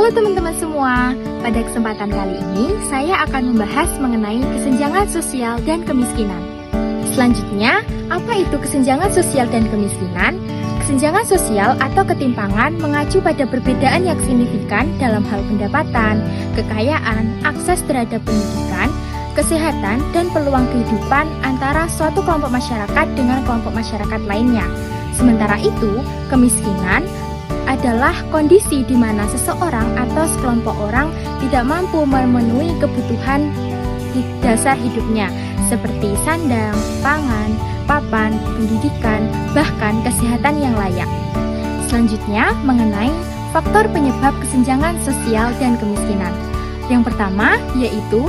Halo teman-teman semua, pada kesempatan kali ini saya akan membahas mengenai kesenjangan sosial dan kemiskinan. Selanjutnya, apa itu kesenjangan sosial dan kemiskinan? Kesenjangan sosial atau ketimpangan mengacu pada perbedaan yang signifikan dalam hal pendapatan, kekayaan, akses terhadap pendidikan, kesehatan, dan peluang kehidupan antara suatu kelompok masyarakat dengan kelompok masyarakat lainnya. Sementara itu, kemiskinan adalah kondisi di mana seseorang atau sekelompok orang tidak mampu memenuhi kebutuhan dasar hidupnya seperti sandang, pangan, papan, pendidikan, bahkan kesehatan yang layak. Selanjutnya, mengenai faktor penyebab kesenjangan sosial dan kemiskinan. Yang pertama yaitu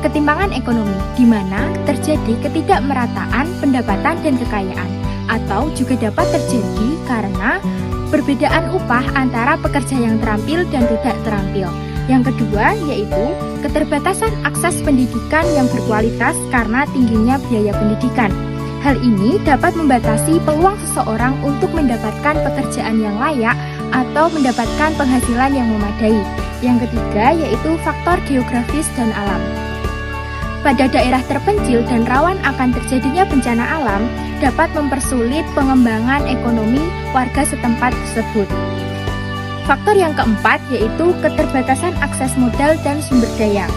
ketimpangan ekonomi, di mana terjadi ketidakmerataan pendapatan dan kekayaan, atau juga dapat terjadi karena perbedaan upah antara pekerja yang terampil dan tidak terampil. Yang kedua yaitu keterbatasan akses pendidikan yang berkualitas karena tingginya biaya pendidikan. Hal ini dapat membatasi peluang seseorang untuk mendapatkan pekerjaan yang layak atau mendapatkan penghasilan yang memadai. Yang ketiga yaitu faktor geografis dan alam. Pada daerah terpencil dan rawan akan terjadinya bencana alam, dapat mempersulit pengembangan ekonomi warga setempat tersebut. Faktor yang keempat yaitu keterbatasan akses modal dan sumber daya.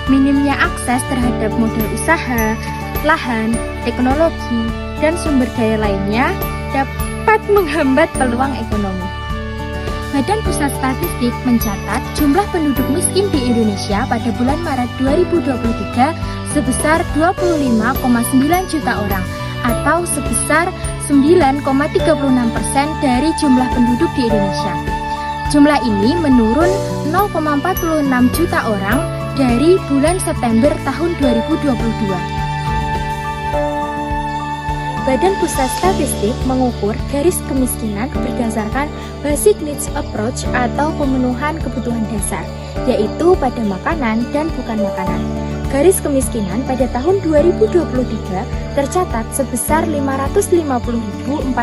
Minimnya akses terhadap modal usaha, lahan, teknologi, dan sumber daya lainnya dapat menghambat peluang ekonomi. Badan Pusat Statistik mencatat jumlah penduduk miskin di Indonesia pada bulan Maret 2023 sebesar 25,9 juta orang atau sebesar 9,36% dari jumlah penduduk di Indonesia. Jumlah ini menurun 0,46 juta orang dari bulan September tahun 2022. Badan Pusat Statistik mengukur garis kemiskinan berdasarkan Basic Needs Approach atau pemenuhan kebutuhan dasar, yaitu pada makanan dan bukan makanan. Garis kemiskinan pada tahun 2023 tercatat sebesar Rp550.458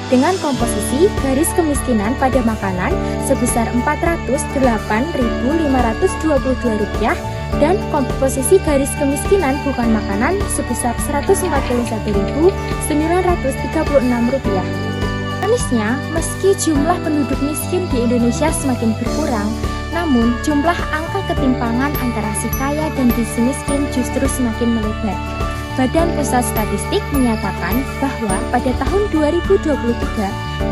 dengan komposisi garis kemiskinan pada makanan sebesar Rp408.522 dan komposisi garis kemiskinan bukan makanan sebesar Rp141.936. Ironisnya, meski jumlah penduduk miskin di Indonesia semakin berkurang, namun jumlah angka ketimpangan antara si kaya dan si miskin justru semakin melebar. Badan Pusat Statistik menyatakan bahwa pada tahun 2023,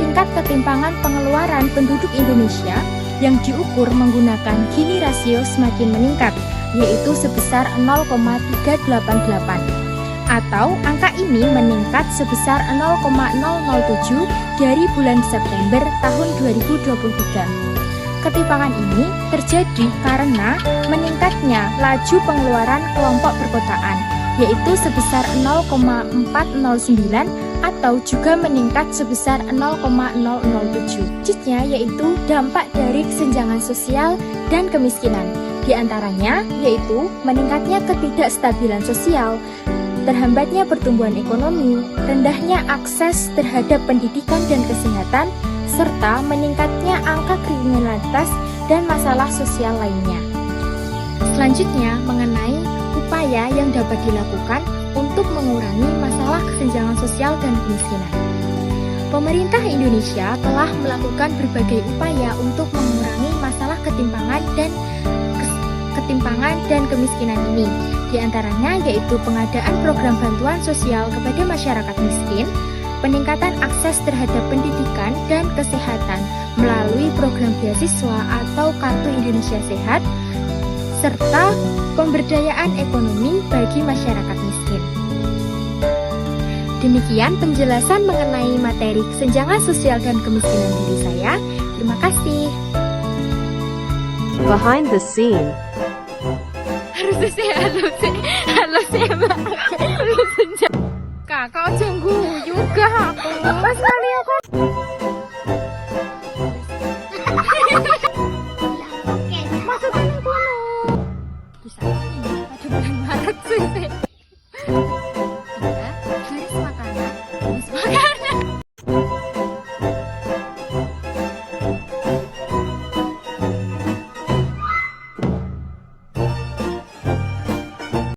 tingkat ketimpangan pengeluaran penduduk Indonesia yang diukur menggunakan Gini rasio semakin meningkat, yaitu sebesar 0,388. Atau angka ini meningkat sebesar 0,007 dari bulan September tahun 2023. Ketimpangan ini terjadi karena meningkatnya laju pengeluaran kelompok perkotaan, yaitu sebesar 0,409 atau juga meningkat sebesar 0,007. Selanjutnya yaitu dampak dari kesenjangan sosial dan kemiskinan. Di antaranya yaitu meningkatnya ketidakstabilan sosial, terhambatnya pertumbuhan ekonomi, rendahnya akses terhadap pendidikan dan kesehatan, serta meningkatnya angka kriminalitas dan masalah sosial lainnya. Selanjutnya, mengenai upaya yang dapat dilakukan untuk mengurangi masalah kesenjangan sosial dan kemiskinan. Pemerintah Indonesia telah melakukan berbagai upaya untuk mengurangi masalah ketimpangan dan kemiskinan ini. Di antaranya yaitu pengadaan program bantuan sosial kepada masyarakat miskin, peningkatan akses terhadap pendidikan dan kesehatan melalui program beasiswa atau Kartu Indonesia Sehat, serta pemberdayaan ekonomi bagi masyarakat miskin. Demikian penjelasan mengenai materi kesenjangan sosial dan kemiskinan dari saya. Terima kasih. Behind the scene. Kakak tunggu juga aku. Pas kali aku. Maksudnya kono. Bisa. Ada bulan Maret sih.